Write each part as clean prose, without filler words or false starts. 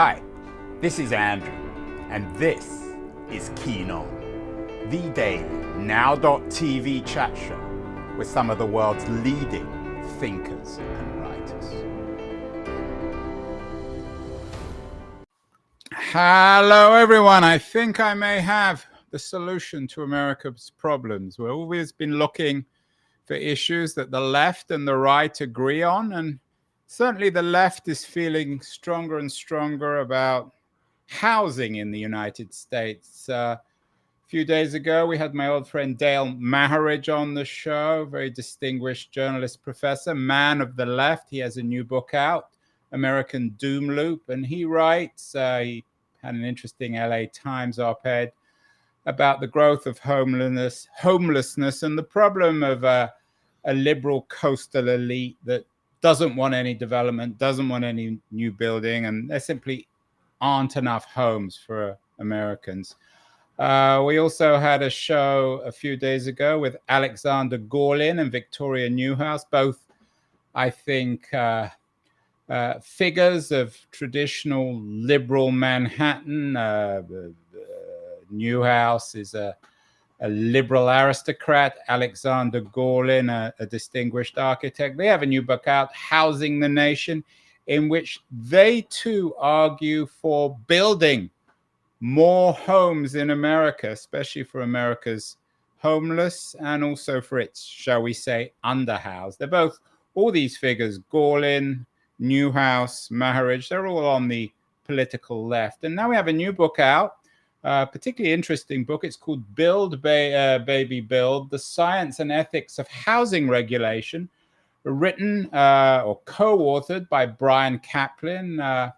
Hi, this is Andrew, and this is Keen On, the daily now.tv chat show with some of the world's leading thinkers and writers. Hello, everyone. I think I may have the solution to America's problems. We've always been looking for issues that the left and the right agree on, and certainly the left is feeling stronger and stronger about housing in the United States. A few days ago, we had my old friend Dale Maharidge on the show, very distinguished journalist professor, man of the left. He has a new book out, American Doom Loop, and he writes, he had an interesting LA Times op-ed about the growth of homelessness and the problem of a liberal coastal elite that doesn't want any development, doesn't want any new building, and there simply aren't enough homes for Americans. We also had a show a few days ago with Alexander Gorlin and Victoria Newhouse, both, I think, figures of traditional liberal Manhattan. Newhouse is a liberal aristocrat. Alexander Gorlin, a distinguished architect. They have a new book out, Housing the Nation, in which they too argue for building more homes in America, especially for America's homeless and also for its, shall we say, underhoused. They're both, all these figures, Gorlin, Newhouse, Maharidge, they're all on the political left. And now we have a new book out, a particularly interesting book. It's called Build, Baby Build, The Science and Ethics of Housing Regulation, written or co-authored by Bryan Caplan,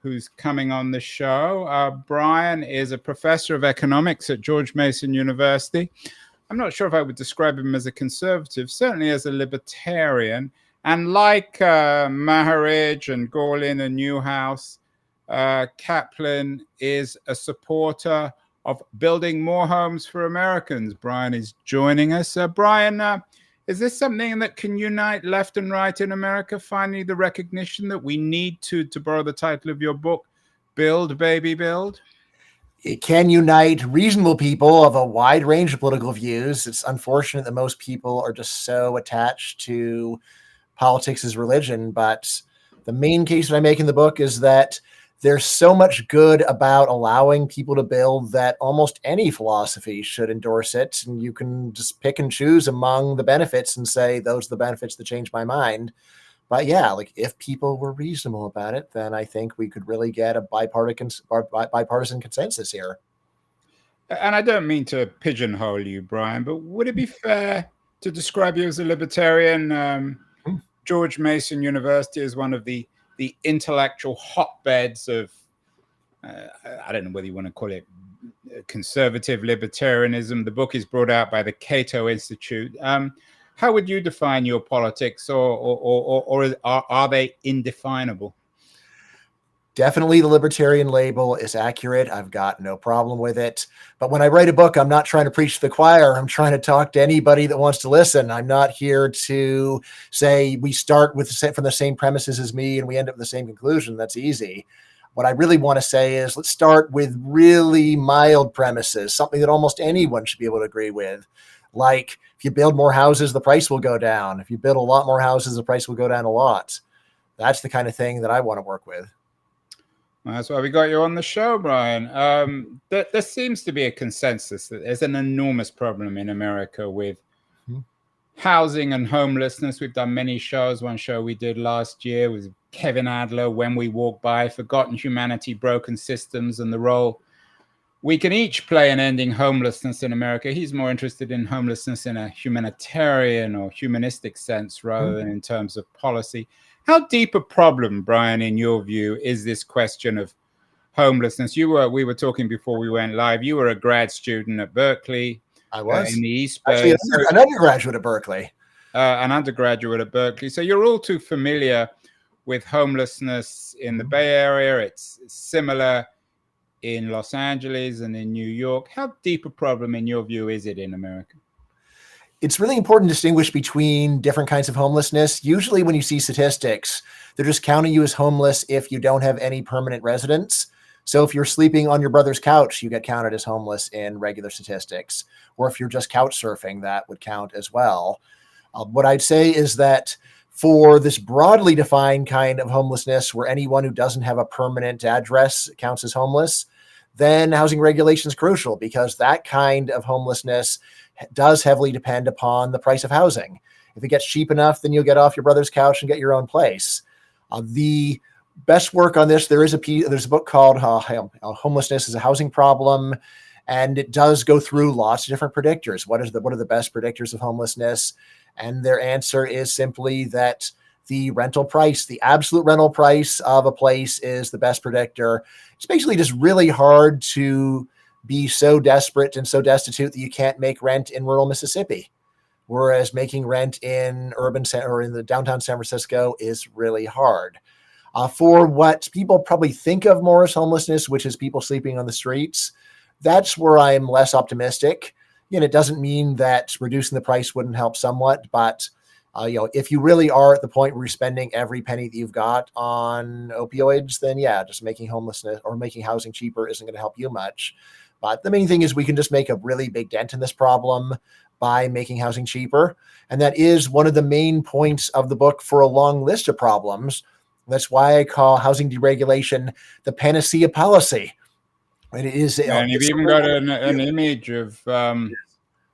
who's coming on the show. Bryan is a professor of economics at George Mason University. I'm not sure if I would describe him as a conservative, certainly as a libertarian. And like Maharidge and Gorlin and Newhouse, Caplan is a supporter of building more homes for Americans. Bryan is joining us. Bryan, is this something that can unite left and right in America? Finally, the recognition that we need to borrow the title of your book, Build, Baby, Build? It can unite reasonable people of a wide range of political views. It's unfortunate that most people are just so attached to politics as religion. But the main case that I make in the book is that there's so much good about allowing people to build that almost any philosophy should endorse it. And you can just pick and choose among the benefits and say, those are the benefits that change my mind. But yeah, like if people were reasonable about it, then I think we could really get a bipartisan consensus here. And I don't mean to pigeonhole you, Bryan, but would it be fair to describe you as a libertarian? George Mason University is one of the intellectual hotbeds of, I don't know whether you want to call it conservative libertarianism. The book is brought out by the Cato Institute. How would you define your politics, or are they indefinable? Definitely the Libertarian Label is accurate. I've got no problem with it. But when I write a book, I'm not trying to preach to the choir. I'm trying to talk to anybody that wants to listen. I'm not here to say we start from the same premises as me and we end up with the same conclusion. That's easy. What I really want to say is let's start with really mild premises, something that almost anyone should be able to agree with. Like if you build more houses, the price will go down. If you build a lot more houses, the price will go down a lot. That's the kind of thing that I want to work with. That's why we got you on the show, Bryan. There seems to be a consensus that there's an enormous problem in America with housing and homelessness. We've done many shows. One show we did last year was Kevin Adler, When We Walk By, Forgotten Humanity, Broken Systems, and the role we can each play in ending homelessness in America. He's more interested in homelessness in a humanitarian or humanistic sense rather than in terms of policy. How deep a problem, Bryan, in your view, is this question of homelessness? We were talking before we went live. You were a grad student at Berkeley. I was. In the East Bay. Actually, an undergraduate at Berkeley. An undergraduate at Berkeley. So you're all too familiar with homelessness in the Bay Area. It's similar in Los Angeles and in New York. How deep a problem, in your view, is it in America? it's really important to distinguish between different kinds of homelessness. Usually when you see statistics, they're just counting you as homeless if you don't have any permanent residence. So if you're sleeping on your brother's couch, you get counted as homeless in regular statistics. Or if you're just couch surfing, that would count as well. What I'd say is that for this broadly defined kind of homelessness, where anyone who doesn't have a permanent address counts as homeless, then housing regulation is crucial, because that kind of homelessness does heavily depend upon the price of housing. If it gets cheap enough, then you'll get off your brother's couch and get your own place. The best work on this, there's a book called Homelessness is a Housing Problem, and it does go through lots of different predictors. What are the best predictors of homelessness? And their answer is simply that the rental price, the absolute rental price of a place, is the best predictor. It's basically just really hard to be so desperate and so destitute that you can't make rent in rural Mississippi, whereas making rent in urban or in the downtown San Francisco is really hard. For what people probably think of more as homelessness, which is people sleeping on the streets, that's where I'm less optimistic. It doesn't mean that reducing the price wouldn't help somewhat, but if you really are at the point where you're spending every penny that you've got on opioids, then yeah, just making homelessness or making housing cheaper isn't going to help you much. But the main thing is we can just make a really big dent in this problem by making housing cheaper. And that is one of the main points of the book for a long list of problems. That's why I call housing deregulation the panacea policy. And it is. And you've even got an image of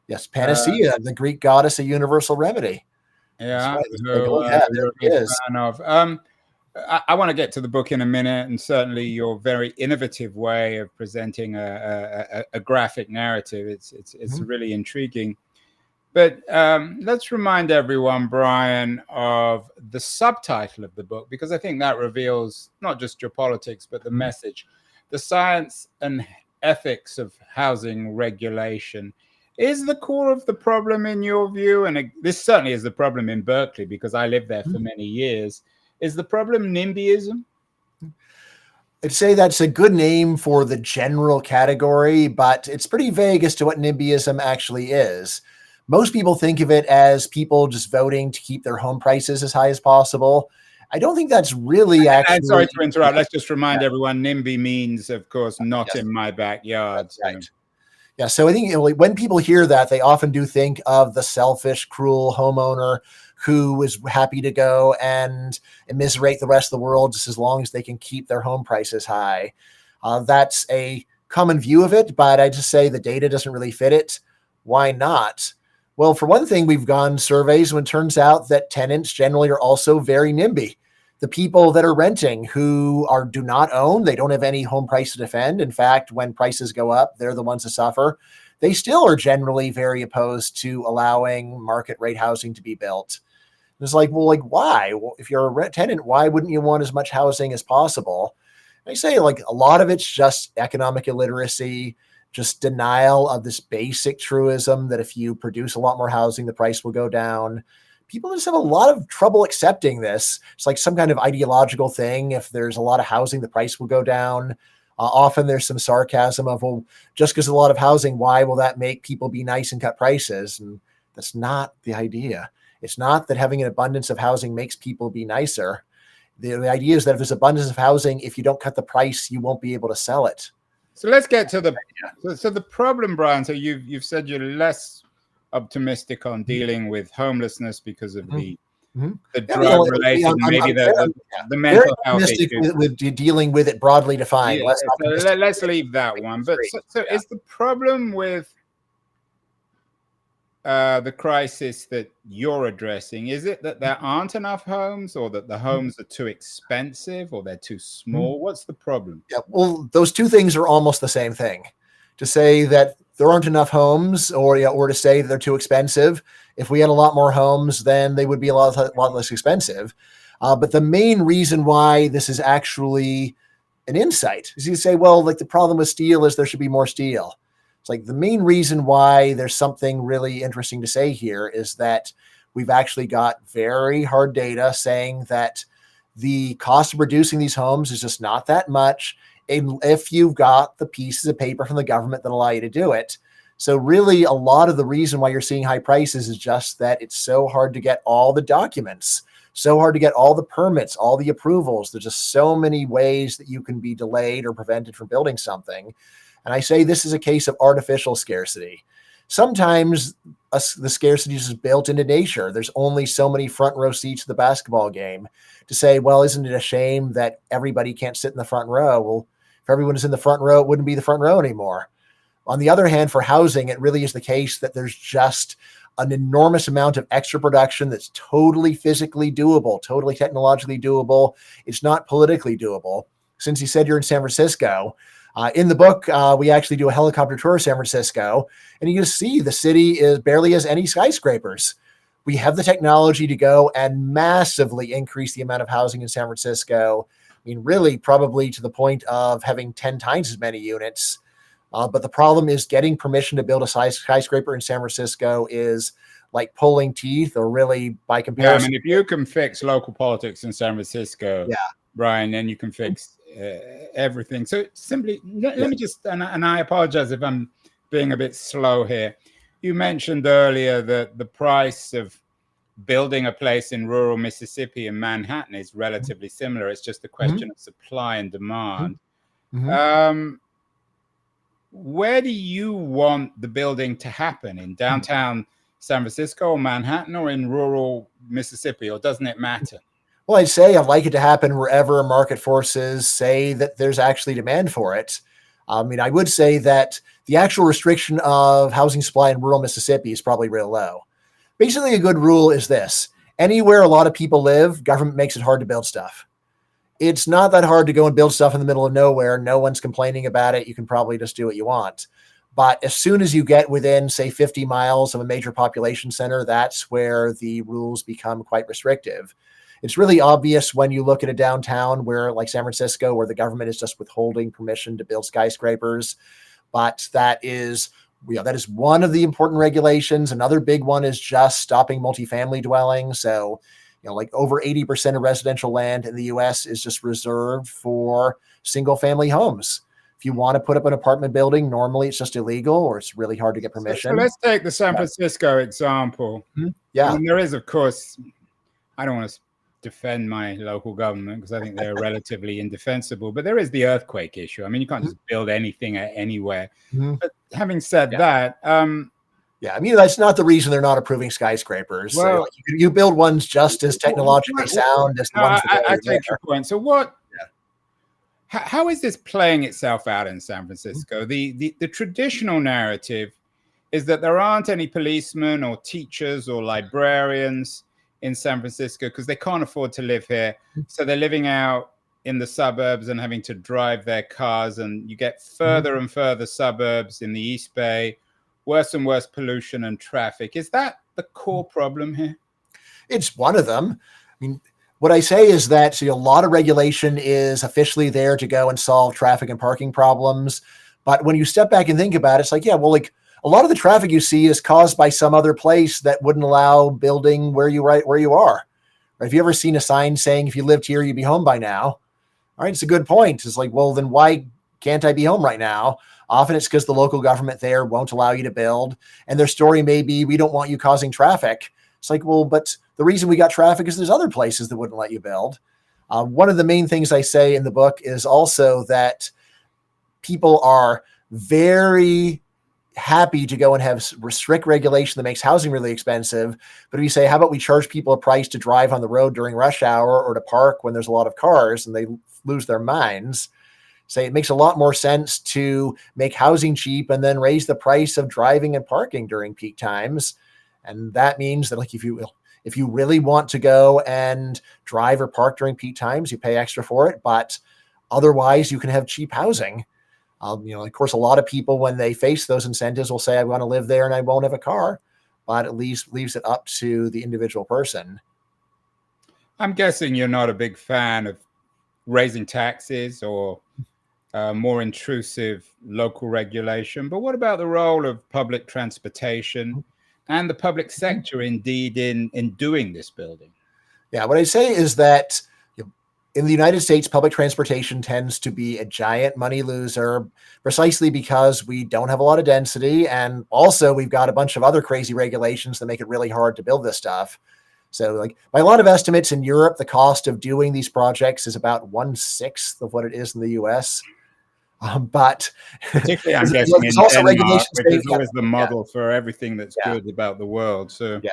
yes, Panacea, the Greek goddess, a universal remedy. Yeah, right. who you're a big fan of. I want to get to the book in a minute, and certainly your very innovative way of presenting a graphic narrative. It's really intriguing. But let's remind everyone, Bryan, of the subtitle of the book, because I think that reveals not just your politics, but the message. The science and ethics of housing regulation is the core of the problem in your view. And this certainly is the problem in Berkeley, because I lived there for many years. Is the problem Nimbyism? I'd say that's a good name for the general category, but it's pretty vague as to what Nimbyism actually is. Most people think of it as people just voting to keep their home prices as high as possible. I don't think that's really actually... I'm sorry to interrupt. Let's just remind everyone, NIMBY means, of course, not in my backyard. That's right. Yeah, so I think when people hear that, they often do think of the selfish, cruel homeowner who is happy to go and immiserate the rest of the world just as long as they can keep their home prices high. That's a common view of it, but I just say the data doesn't really fit it. Why not? Well, for one thing, we've gone surveys when it turns out that tenants generally are also very NIMBY. The people that are renting who do not own, they don't have any home price to defend. In fact, when prices go up, they're the ones that suffer. They still are generally very opposed to allowing market rate housing to be built. It's like, well, why? Well, if you're a tenant, why wouldn't you want as much housing as possible? I say a lot of it's just economic illiteracy, just denial of this basic truism that if you produce a lot more housing, the price will go down. People just have a lot of trouble accepting this. It's like some kind of ideological thing. If there's a lot of housing, the price will go down. Often there's some sarcasm of, well, just because there's a lot of housing, why will that make people be nice and cut prices? And that's not the idea. It's not that having an abundance of housing makes people be nicer. The idea is that if there's abundance of housing, if you don't cut the price, you won't be able to sell it. So let's get to the problem, Bryan. So you've said you're less optimistic on dealing with homelessness because of the drug related, maybe the mental health issues. With dealing with it broadly defined. Yeah, so let's leave that one. But so is the problem with the crisis that you're addressing, is it that there aren't enough homes, or that the homes are too expensive, or they're too small? What's the problem? Yeah, well, those two things are almost the same thing. To say that there aren't enough homes, or to say that they're too expensive. If we had a lot more homes, then they would be a lot less expensive. But the main reason why this is actually an insight is you say, well, the problem with steel is there should be more steel. It's the main reason why there's something really interesting to say here is that we've actually got very hard data saying that the cost of producing these homes is just not that much if you've got the pieces of paper from the government that allow you to do it. So really, a lot of the reason why you're seeing high prices is just that it's so hard to get all the documents, so hard to get all the permits, all the approvals. There's just so many ways that you can be delayed or prevented from building something. And I say this is a case of artificial scarcity. Sometimes the scarcity is built into nature. There's only so many front row seats to the basketball game. To say, well, isn't it a shame that everybody can't sit in the front row? Well, if everyone is in the front row, it wouldn't be the front row anymore. On the other hand, for housing, it really is the case that there's just an enormous amount of extra production that's totally physically doable, totally technologically doable. It's not politically doable. Since you said you're in San Francisco, in the book, we actually do a helicopter tour of San Francisco, and you can see the city is barely has any skyscrapers. We have the technology to go and massively increase the amount of housing in San Francisco. I mean, really, probably to the point of having 10 times as many units. But the problem is getting permission to build a skyscraper in San Francisco is like pulling teeth, or really by comparison. Yeah, I mean, if you can fix local politics in San Francisco, Bryan, then you can fix everything. So simply, let me just, and I apologize if I'm being a bit slow here. You mentioned earlier that the price of building a place in rural Mississippi and Manhattan is relatively similar. It's just a question of supply and demand. Where do you want the building to happen? In downtown San Francisco or Manhattan, or in rural Mississippi, or doesn't it matter? Well, I'd say I'd like it to happen wherever market forces say that there's actually demand for it. I mean, I would say that the actual restriction of housing supply in rural Mississippi is probably real low. Basically, a good rule is this: anywhere a lot of people live, government makes it hard to build stuff. It's not that hard to go and build stuff in the middle of nowhere. No one's complaining about it. You can probably just do what you want. But as soon as you get within, say, 50 miles of a major population center, that's where the rules become quite restrictive. It's really obvious when you look at a downtown where, like San Francisco, where the government is just withholding permission to build skyscrapers. But that is one of the important regulations. Another big one is just stopping multifamily dwelling. So, like over 80% of residential land in the US is just reserved for single family homes. If you want to put up an apartment building, normally it's just illegal, or it's really hard to get permission. So let's take the San Francisco example. Yeah. I mean, there is, of course, I don't want to defend my local government because I think they're relatively indefensible, but there is the earthquake issue. I mean, you can't just build anything anywhere. But having said that, I mean, that's not the reason they're not approving skyscrapers. Well, so you build ones just as technologically sound as the ones that I take your point. So how is this playing itself out in San Francisco? The traditional narrative is that there aren't any policemen or teachers or librarians in San Francisco because they can't afford to live here. So they're living out in the suburbs and having to drive their cars, and you get further and further suburbs in the East Bay, worse and worse pollution and traffic. Is that the core problem here? It's one of them. I mean, what I say is that a lot of regulation is officially there to go and solve traffic and parking problems. But when you step back and think about it, it's like, a lot of the traffic you see is caused by some other place that wouldn't allow building where you are. Have you ever seen a sign saying, if you lived here, you'd be home by now? All right, it's a good point. It's like, well, then why can't I be home right now? Often it's because the local government there won't allow you to build. And their story may be, we don't want you causing traffic. It's like, well, but the reason we got traffic is there's other places that wouldn't let you build. One of the main things I say in the book is also that people are very happy to go and have strict regulation that makes housing really expensive. But if you say, how about we charge people a price to drive on the road during rush hour or to park when there's a lot of cars, and they lose their minds. Say it makes a lot more sense to make housing cheap and then raise the price of driving and parking during peak times. And that means that, like, if you really want to go and drive or park during peak times, you pay extra for it. But otherwise, you can have cheap housing. Of course, a lot of people, when they face those incentives, will say, I want to live there and I won't have a car. But at least leaves it up to the individual person. I'm guessing you're not a big fan of raising taxes or more intrusive local regulation. But what about the role of public transportation and the public sector, indeed, in doing this building? Yeah, what I say is that in the United States, public transportation tends to be a giant money loser precisely because we don't have a lot of density. And also we've got a bunch of other crazy regulations that make it really hard to build this stuff. So like by a lot of estimates in Europe, the cost of doing these projects is about 1/6 of what it is in the US. But particularly, I'm guessing in also Denmark, regulation which is always the model for everything that's Yeah. good about the world. So yeah.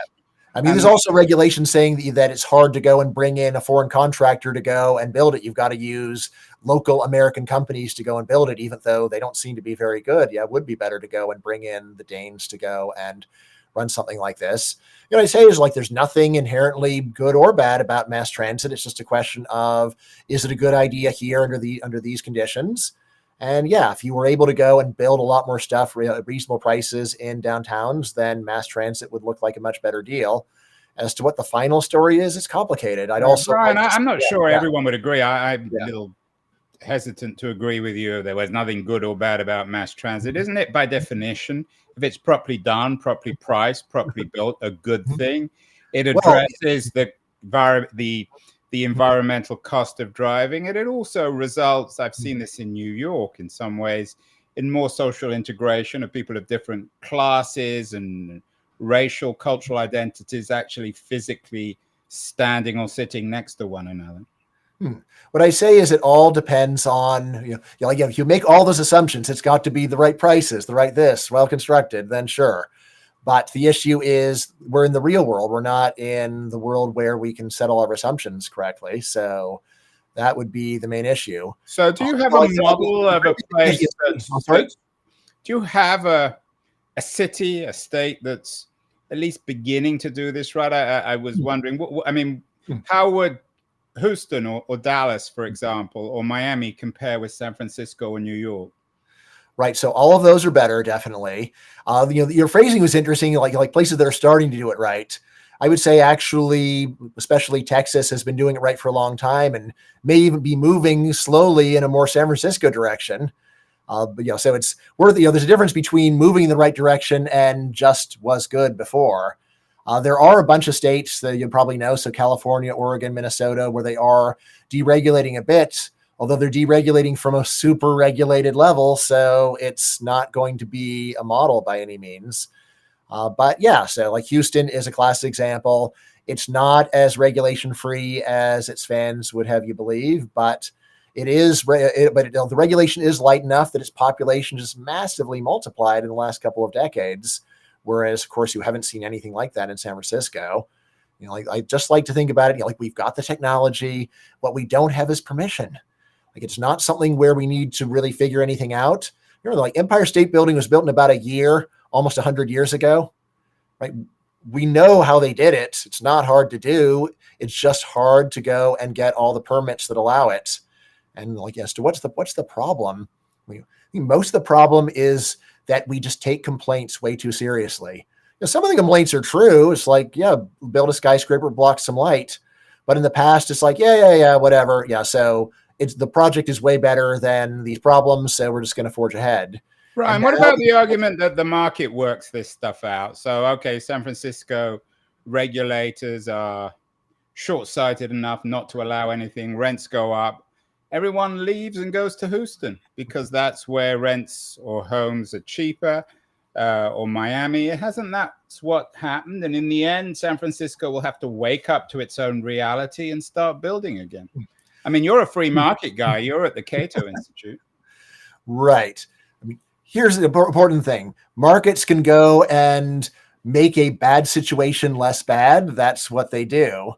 I mean, there's also regulation saying that it's hard to go and bring in a foreign contractor to go and build it. You've got to use local American companies to go and build it, even though they don't seem to be very good. Yeah, it would be better to go and bring in the Danes to go and run something like this. You know, what I say is like there's nothing inherently good or bad about mass transit. It's just a question of, is it a good idea here under these conditions? And yeah, if you were able to go and build a lot more stuff at reasonable prices in downtowns, then mass transit would look like a much better deal. As to what the final story is, it's complicated. I'd also Brian, I'm not sure everyone would agree. I'm a little hesitant to agree with you. There was nothing good or bad about mass transit, isn't it? By definition, if it's properly done, properly priced, properly built, a good thing. It addresses the environmental cost of driving, and it also results, I've seen this in New York in some ways, in more social integration of people of different classes and racial, cultural identities actually physically standing or sitting next to one another. What I say is it all depends on, if you make all those assumptions, it's got to be the right prices, the right this, well constructed, then sure. But the issue is we're in the real world. We're not in the world where we can settle our assumptions correctly. So that would be the main issue. So do you have a model of a place do you have a city, a state that's at least beginning to do this right? I was wondering, how would Houston or Dallas, for example, or Miami compare with San Francisco or New York? Right. So all of those are better, definitely. Your phrasing was interesting, like places that are starting to do it right. I would say actually, especially Texas has been doing it right for a long time and may even be moving slowly in a more San Francisco direction. So it's worth, there's a difference between moving in the right direction and just was good before. There are a bunch of states that you probably know. So California, Oregon, Minnesota, where they are deregulating a bit, although they're deregulating from a super regulated level. So it's not going to be a model by any means. But yeah, so like Houston is a classic example. It's not as regulation free as its fans would have you believe, but it is. The regulation is light enough that its population just massively multiplied in the last couple of decades. Whereas, of course, you haven't seen anything like that in San Francisco. I just like to think about it. We've got the technology. What we don't have is permission. It's not something where we need to really figure anything out. Like Empire State Building was built in about a year, almost 100 years ago, right? We know how they did it. It's not hard to do. It's just hard to go and get all the permits that allow it. And as to what's the problem? Most of the problem is that we just take complaints way too seriously. Some of the complaints are true. It's like, build a skyscraper, block some light. But in the past, it's like, whatever. So the project is way better than these problems. So we're just going to forge ahead. Right. And what about the argument that the market works this stuff out? So, okay, San Francisco regulators are short-sighted enough not to allow anything. Rents go up. Everyone leaves and goes to Houston because that's where rents or homes are cheaper, or Miami. That's what happened. And in the end, San Francisco will have to wake up to its own reality and start building again. I mean, you're a free market guy. You're at the Cato Institute. Right. Here's the important thing. Markets can go and make a bad situation less bad. That's what they do.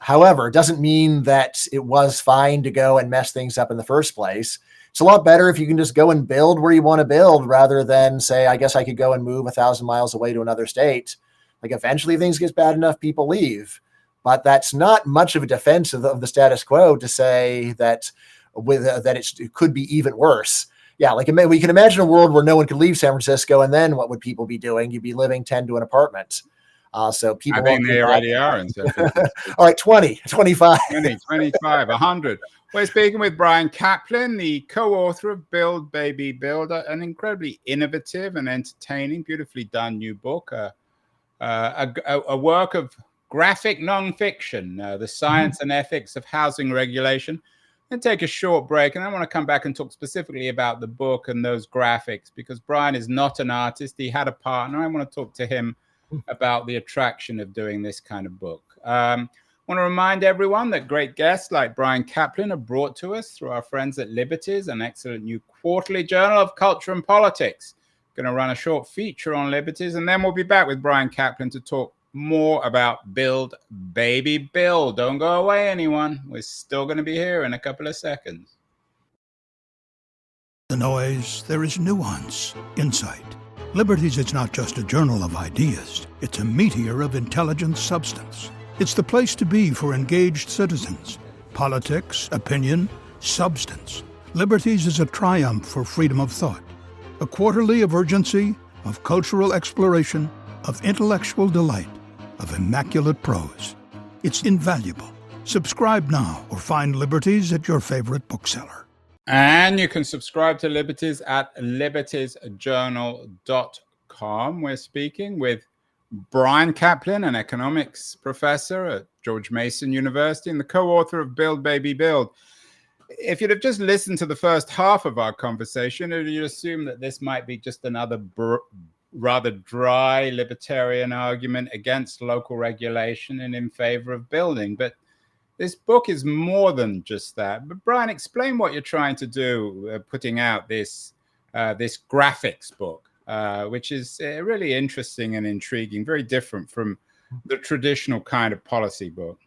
However, it doesn't mean that it was fine to go and mess things up in the first place. It's a lot better if you can just go and build where you want to build rather than say, I guess I could go and move 1,000 miles away to another state. Eventually things get bad enough, people leave. But that's not much of a defense of the status quo to say that it could be even worse. Yeah, we can imagine a world where no one could leave San Francisco, and then what would people be doing? You'd be living 10 to an apartment. So people, I think they already are in San Francisco. All right, 20, 25. 20, 25, 100. We're speaking with Bryan Caplan, the co-author of Build, Baby, Build, an incredibly innovative and entertaining, beautifully done new book, a work of graphic nonfiction, The Science and Ethics of Housing Regulation. And take a short break, and I want to come back and talk specifically about the book and those graphics, because Bryan is not an artist. He had a partner. I want to talk to him about the attraction of doing this kind of book. I want to remind everyone that great guests like Bryan Caplan are brought to us through our friends at Liberties, an excellent new quarterly journal of culture and politics. Going to run a short feature on Liberties, and then we'll be back with Bryan Caplan to talk more about Build Baby Build. Don't go away, anyone. We're still going to be here in a couple of seconds. The noise, there is nuance, insight. Liberties is not just a journal of ideas. It's a meteor of intelligent substance. It's the place to be for engaged citizens. Politics, opinion, substance. Liberties is a triumph for freedom of thought. A quarterly of urgency, of cultural exploration, of intellectual delight, of immaculate prose. It's invaluable. Subscribe now or find Liberties at your favorite bookseller. And you can subscribe to Liberties at libertiesjournal.com. We're speaking with Bryan Caplan, an economics professor at George Mason University and the co-author of Build Baby Build. If you'd have just listened to the first half of our conversation, you'd assume that this might be just another rather dry libertarian argument against local regulation and in favor of building. But this book is more than just that. But Bryan, explain what you're trying to do, putting out this graphics book, which is really interesting and intriguing, very different from the traditional kind of policy book.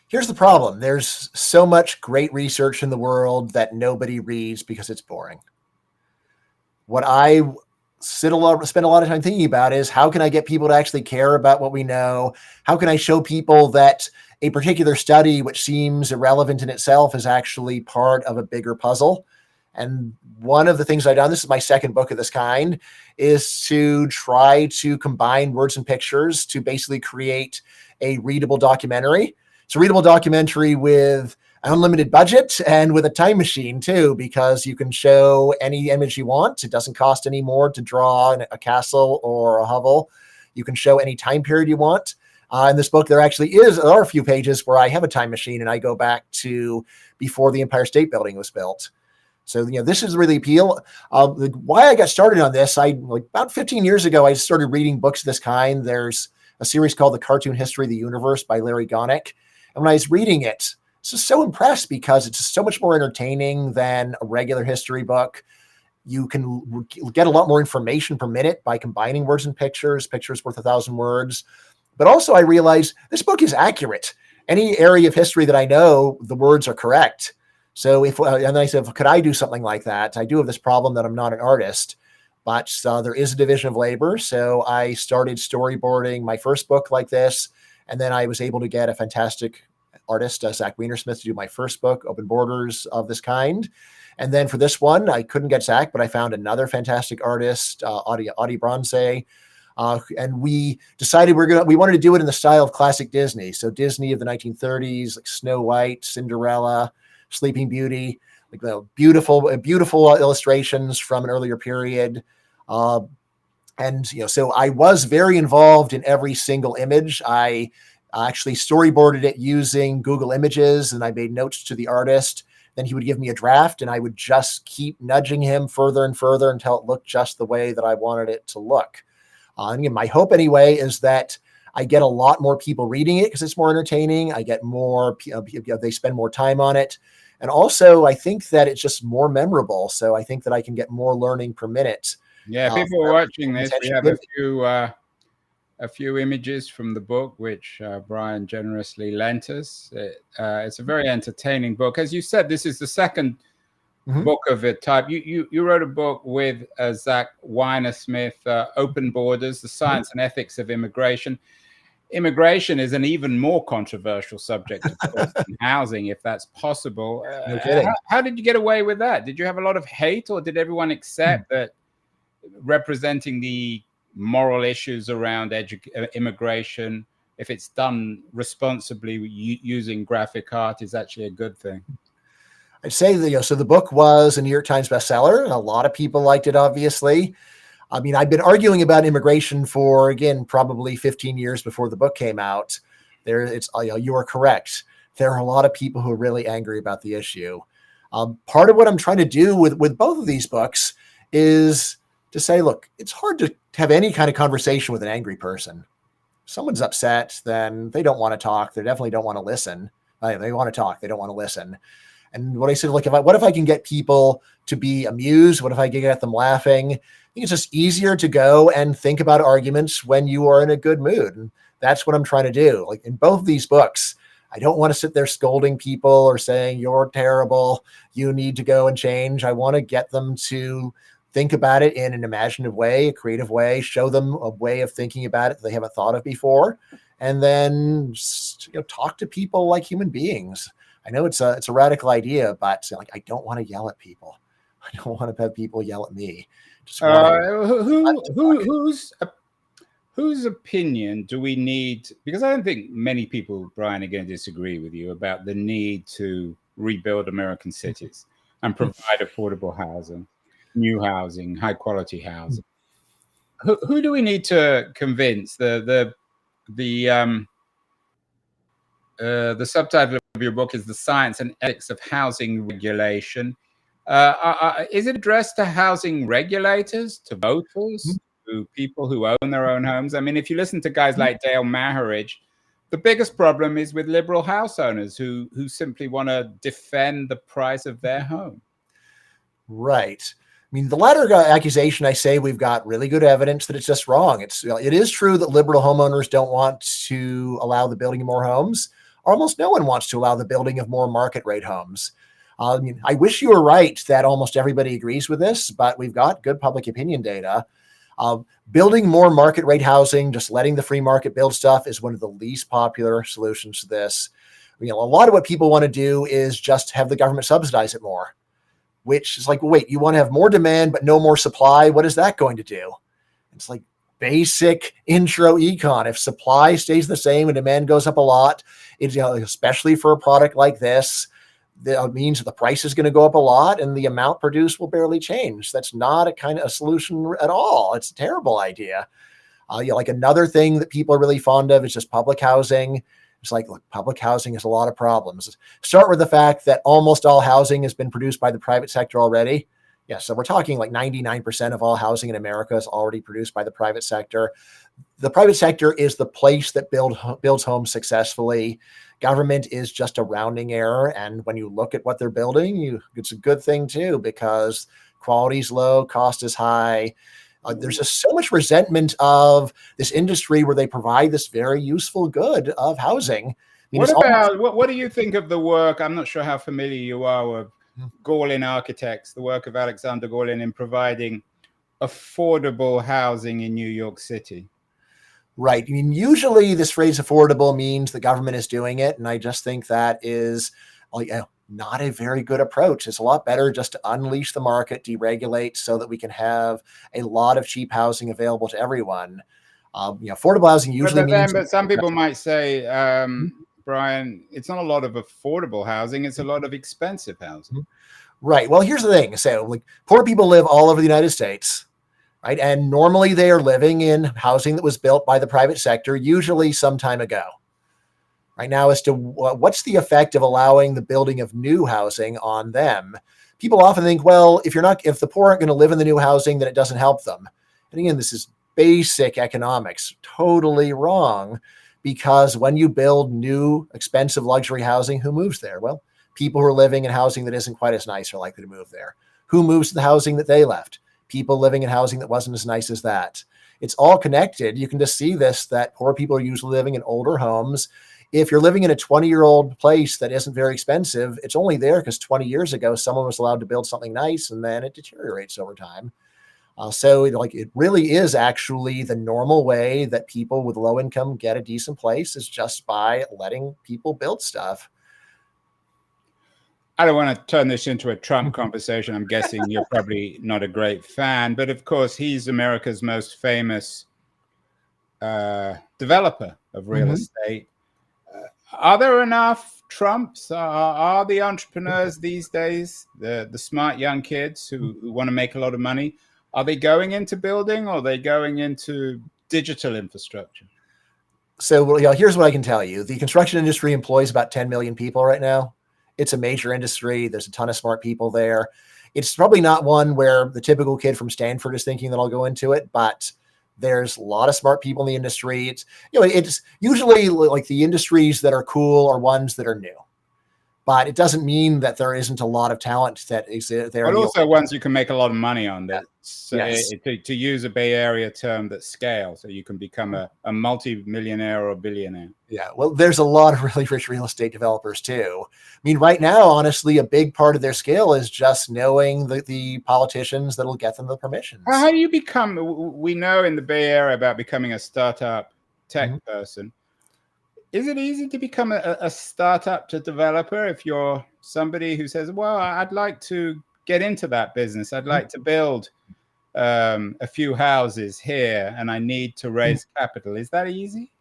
Here's the problem. There's so much great research in the world that nobody reads because it's boring. What I spend a lot of time thinking about is, how can I get people to actually care about what we know? How can I show people that a particular study, which seems irrelevant in itself, is actually part of a bigger puzzle? And one of the things I've done, this is my second book of this kind, is to try to combine words and pictures to basically create a readable documentary. It's a readable documentary with an unlimited budget and with a time machine too, because you can show any image you want. It doesn't cost any more to draw a castle or a hovel. You can show any time period you want. In this book, there are a few pages where I have a time machine and I go back to before the Empire State Building was built. So, this is really appeal. Why I got started on this, about 15 years ago, I started reading books of this kind. There's a series called The Cartoon History of the Universe by Larry Gonick. And when I was reading it, I was just so impressed because it's just so much more entertaining than a regular history book. You can get a lot more information per minute by combining words and pictures. Pictures worth 1,000 words. But also I realized this book is accurate. Any area of history that I know, the words are correct. So and I said, could I do something like that? I do have this problem that I'm not an artist, but there is a division of labor. So I started storyboarding my first book like this. And then I was able to get a fantastic artist, Zach Wienersmith, to do my first book, Open Borders, of this kind. And then for this one, I couldn't get Zach, but I found another fantastic artist, Audie Bronze. And we decided we wanted to do it in the style of classic Disney. So Disney of the 1930s, like Snow White, Cinderella, Sleeping Beauty, like the beautiful illustrations from an earlier period. So I was very involved in every single image. I actually storyboarded it using Google Images, and I made notes to the artist. Then he would give me a draft, and I would just keep nudging him further and further until it looked just the way that I wanted it to look. And my hope anyway is that I get a lot more people reading it because it's more entertaining. I get more, they spend more time on it. And also I think that it's just more memorable. So I think that I can get more learning per minute. Yeah, people are watching this. We have a few images from the book, which Bryan generously lent us. It's a very entertaining book. As you said, this is the second book of its type. You wrote a book with Zach Wienersmith, Open Borders, The Science and Ethics of Immigration. Immigration is an even more controversial subject, of course, than housing, if that's possible. No kidding. How did you get away with that? Did you have a lot of hate, or did everyone accept that representing the moral issues around immigration, if it's done responsibly using graphic art, is actually a good thing? I'd say that, so the book was a New York Times bestseller. A lot of people liked it, obviously. I mean, I've been arguing about immigration for, again, probably 15 years before the book came out. You are correct. There are a lot of people who are really angry about the issue. Part of what I'm trying to do with both of these books is to say, look, it's hard to have any kind of conversation with an angry person. If someone's upset, then they don't want to talk. They definitely don't want to listen. They want to talk. They don't want to listen. And what I said, like, what if I can get people to be amused? What if I can get them laughing? I think it's just easier to go and think about arguments when you are in a good mood. And that's what I'm trying to do. Like in both of these books, I don't want to sit there scolding people or saying, you're terrible, you need to go and change. I want to get them to think about it in an imaginative way, a creative way, show them a way of thinking about it that they haven't thought of before, and then just, talk to people like human beings. I know it's a radical idea, but like I don't want to yell at people. I don't want to have people yell at me. Whose opinion do we need? Because I don't think many people, Bryan, are going to disagree with you about the need to rebuild American cities and provide affordable housing, new housing, high quality housing. Who do we need to convince? The subtitle of your book is The Science and Ethics of Housing Regulation. Is it addressed to housing regulators, to voters, to people who own their own homes? I mean, if you listen to guys like Dale Maheridge, the biggest problem is with liberal house owners who simply want to defend the price of their home. Right. I mean, the latter accusation, I say we've got really good evidence that it's just wrong. It is true that liberal homeowners don't want to allow the building of more homes. Almost no one wants to allow the building of more market rate homes. I mean, I wish you were right that almost everybody agrees with this, but we've got good public opinion data. Building more market rate housing, just letting the free market build stuff is one of the least popular solutions to this. A lot of what people want to do is just have the government subsidize it more, which is like, wait, you want to have more demand, but no more supply? What is that going to do? It's like basic intro econ. If supply stays the same and demand goes up a lot, it's, especially for a product like this, that means that the price is going to go up a lot and the amount produced will barely change. That's not a kind of a solution at all. It's a terrible idea. Like another thing that people are really fond of is just public housing. It's like, look, public housing has a lot of problems. Start with the fact that almost all housing has been produced by the private sector already. Yeah, so we're talking like 99% of all housing in America is already produced by the private sector. The private sector is the place that builds homes successfully. Government is just a rounding error. And when you look at what they're building, it's a good thing too, because quality is low, cost is high. There's just so much resentment of this industry where they provide this very useful good of housing. What do you think of the work? I'm not sure how familiar you are with Gorlin Architects, the work of Alexander Gorlin in providing affordable housing in New York City. Right. I mean, usually this phrase affordable means the government is doing it. And I just think that is not a very good approach. It's a lot better just to unleash the market, deregulate so that we can have a lot of cheap housing available to everyone. Affordable housing usually means... But some people might say, Bryan, it's not a lot of affordable housing. It's a lot of expensive housing. Right. Well, here's the thing. So like poor people live all over the United States. Right. And normally they are living in housing that was built by the private sector, usually some time ago. Right now, as to what's the effect of allowing the building of new housing on them? People often think, well, if the poor aren't going to live in the new housing, then it doesn't help them. And again, this is basic economics, totally wrong, because when you build new expensive luxury housing, who moves there? Well, people who are living in housing that isn't quite as nice are likely to move there. Who moves to the housing that they left? People living in housing that wasn't as nice as that. It's all connected. You can just see this, that poor people are usually living in older homes. If you're living in a 20-year-old place that isn't very expensive, it's only there because 20 years ago, someone was allowed to build something nice and then it deteriorates over time. So it really is actually the normal way that people with low income get a decent place is just by letting people build stuff. I don't want to turn this into a Trump conversation. I'm guessing you're probably not a great fan, but of course he's America's most famous developer of real estate. Are there enough Trumps? Are the entrepreneurs these days, the smart young kids who want to make a lot of money, Are they going into building, or are they going into digital infrastructure? So, well, here's what I can tell you. The construction industry employs about 10 million people right now. It's a major industry. There's a ton of smart people there. It's probably not one where the typical kid from Stanford is thinking that I'll go into it, but there's a lot of smart people in the industry. It's usually like the industries that are cool are ones that are new. But it doesn't mean that there isn't a lot of talent that exists there. But also ones you can make a lot of money on. Yeah. To use a Bay Area term, that scale, so you can become a multi-millionaire or a billionaire. Yeah, well, there's a lot of really rich real estate developers too. I mean, right now, honestly, a big part of their scale is just knowing the politicians that'll get them the permissions. How do you become? We know in the Bay Area about becoming a startup tech person. Is it easy to become a startup to developer if you're somebody who says, well, I'd like to get into that business. I'd like to build a few houses here and I need to raise capital. Is that easy?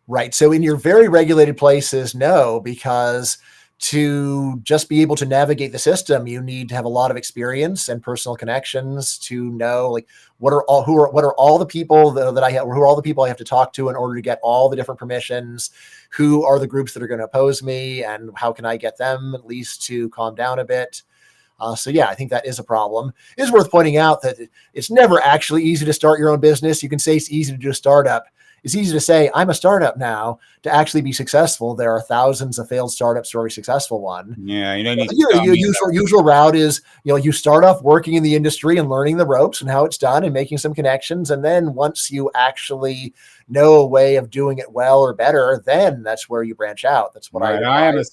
Right. So in your very regulated places, no, because to just be able to navigate the system, you need to have a lot of experience and personal connections to know, like, what are all the people that I have, who are all the people I have to talk to in order to get all the different permissions, who are the groups that are going to oppose me, and how can I get them at least to calm down a bit. So yeah, I think that is a problem. It is worth pointing out that it's never actually easy to start your own business. You can say it's easy to do a startup. It's easy to say, I'm a startup now. To actually be successful, there are thousands of failed startups to a very successful one. Yeah, you don't need your usual route is, you start off working in the industry and learning the ropes and how it's done and making some connections. And then once you actually know a way of doing it well or better, then that's where you branch out. That's what I am a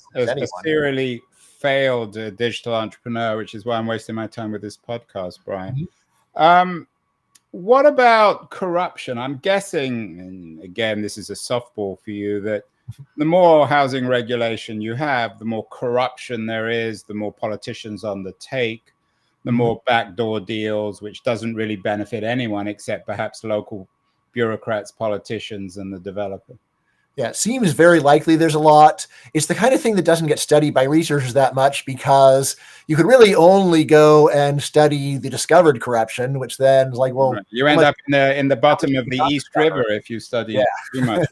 serially failed digital entrepreneur, which is why I'm wasting my time with this podcast, Bryan. What about corruption? I'm guessing, and again, this is a softball for you, that the more housing regulation you have, the more corruption there is, the more politicians on the take, the more backdoor deals, which doesn't really benefit anyone except perhaps local bureaucrats, politicians, and the developer. Yeah, it seems very likely there's a lot. It's the kind of thing that doesn't get studied by researchers that much, because you could really only go and study the discovered corruption, which then is like, well, you end up in the bottom of the East River if you study too much.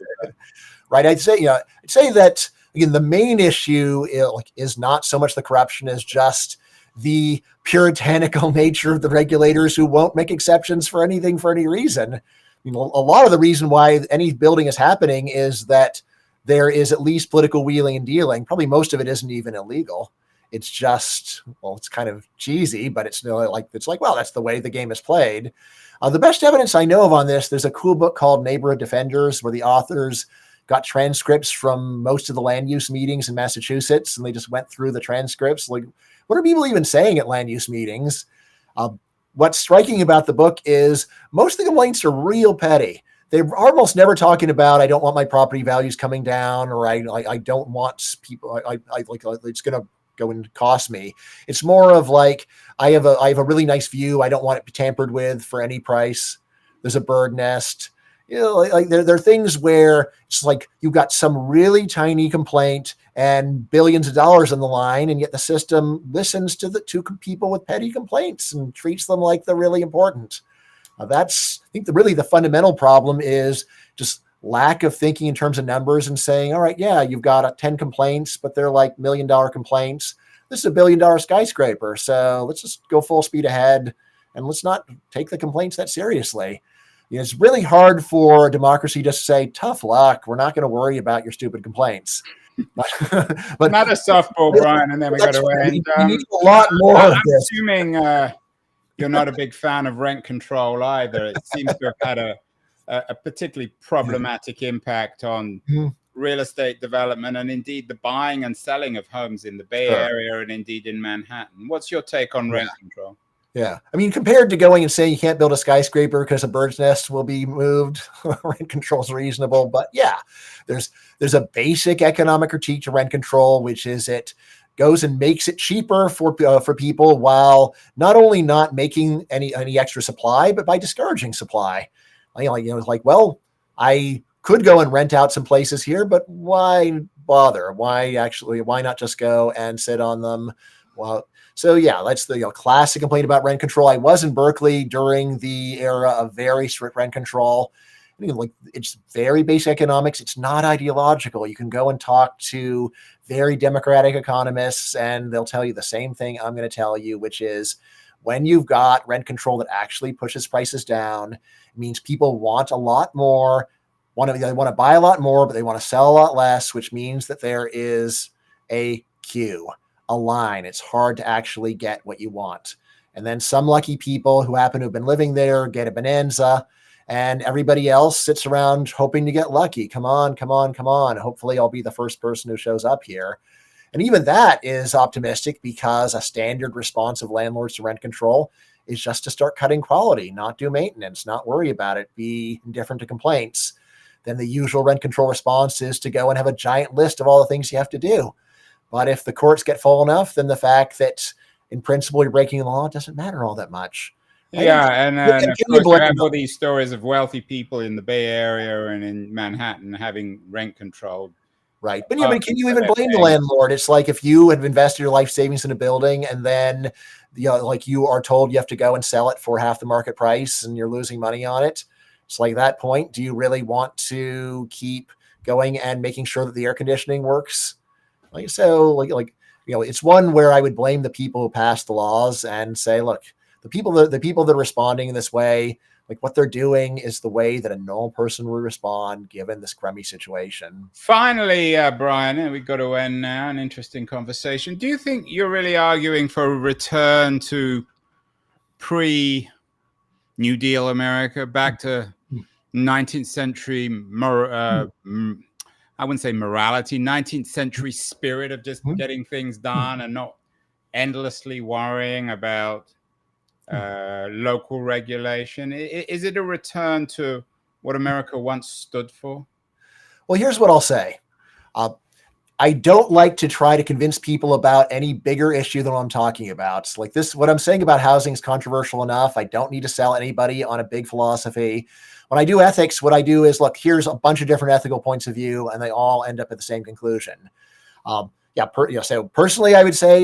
Right. I'd say that, again, the main issue is not so much the corruption as just the puritanical nature of the regulators who won't make exceptions for anything for any reason. A lot of the reason why any building is happening is that there is at least political wheeling and dealing. Probably most of it isn't even illegal. It's just, it's kind of cheesy, but it's like, well, that's the way the game is played. The best evidence I know of on this, there's a cool book called Neighborhood Defenders, where the authors got transcripts from most of the land use meetings in Massachusetts, and they just went through the transcripts. Like, what are people even saying at land use meetings? What's striking about the book is most of the complaints are real petty. They're almost never talking about, I don't want my property values coming down, or I don't want people, it's going to go and cost me. It's more of like, I have a really nice view. I don't want it tampered with for any price. There's a bird nest. There are things where it's like you've got some really tiny complaint and billions of dollars on the line, and yet the system listens to the two people with petty complaints and treats them like they're really important. That's, I think, really the fundamental problem is just lack of thinking in terms of numbers and saying, all right, yeah, you've got 10 complaints, but they're like $1 million complaints. This is $1 billion skyscraper, so let's just go full speed ahead and let's not take the complaints that seriously. It's really hard for democracy to say, tough luck, we're not going to worry about your stupid complaints. But not a softball, Bryan, and then we got to end. We need a lot more of this. Assuming you're not a big fan of rent control either. It seems to have had a particularly problematic impact on real estate development and indeed the buying and selling of homes in the Bay Area and indeed in Manhattan. What's your take on rent control? Yeah. I mean, compared to going and saying you can't build a skyscraper because a bird's nest will be moved, rent control is reasonable. But yeah, there's a basic economic critique to rent control, which is it goes and makes it cheaper for people while not only not making any extra supply, but by discouraging supply. It's like, well, I could go and rent out some places here, but why bother? Why not just go and sit on them? Well, so yeah, that's the classic complaint about rent control. I was in Berkeley during the era of very strict rent control. Like, it's very basic economics. It's not ideological. You can go and talk to very democratic economists, and they'll tell you the same thing I'm going to tell you, which is when you've got rent control that actually pushes prices down, it means people want a lot more, they want to buy a lot more, but they want to sell a lot less, which means that there is a queue, a line. It's hard to actually get what you want. And then some lucky people who happen to have been living there get a bonanza, and everybody else sits around hoping to get lucky. Come on, come on, come on. Hopefully I'll be the first person who shows up here. And even that is optimistic, because a standard response of landlords to rent control is just to start cutting quality, not do maintenance, not worry about it, be indifferent to complaints. Then the usual rent control response is to go and have a giant list of all the things you have to do. But if the courts get full enough, then the fact that in principle you're breaking the law doesn't matter all that much. Yeah, and of course you have all these stories of wealthy people in the Bay Area and in Manhattan having rent control. Right. But yeah, but can you even blame the landlord? It's like if you have invested your life savings in a building and then like you are told you have to go and sell it for half the market price and you're losing money on it. It's like, that point, do you really want to keep going and making sure that the air conditioning works? It's one where I would blame the people who passed the laws and say, look, the people that are responding in this way, like, what they're doing is the way that a normal person would respond given this crummy situation. Finally, Bryan, and we've got to end now, an interesting conversation. Do you think you're really arguing for a return to pre-New Deal America, back to 19th century, I wouldn't say morality, 19th century spirit of just getting things done and not endlessly worrying about local regulation? Is it a return to what America once stood for? Well, here's what I'll say. I don't like to try to convince people about any bigger issue than what I'm talking about. Like this, what I'm saying about housing is controversial enough. I don't need to sell anybody on a big philosophy. When I do ethics, what I do is, look, here's a bunch of different ethical points of view, and they all end up at the same conclusion. So personally, I would say,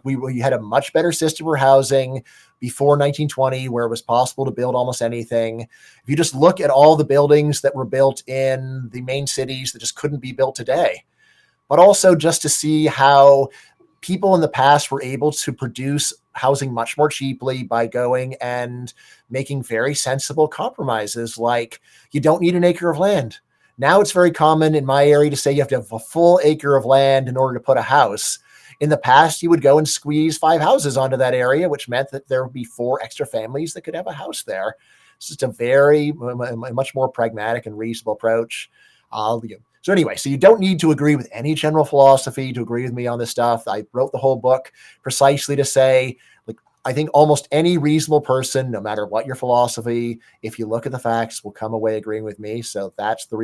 we had a much better system for housing before 1920, where it was possible to build almost anything. If you just look at all the buildings that were built in the main cities that just couldn't be built today, but also just to see how people in the past were able to produce housing much more cheaply by going and making very sensible compromises, like you don't need an acre of land. Now it's very common in my area to say you have to have a full acre of land in order to put a house. In the past, you would go and squeeze 5 houses onto that area, which meant that there would be 4 extra families that could have a house there. It's just a much more pragmatic and reasonable approach. So anyway, so you don't need to agree with any general philosophy to agree with me on this stuff. I wrote the whole book precisely to say, like, I think almost any reasonable person, no matter what your philosophy, if you look at the facts, will come away agreeing with me. So that's the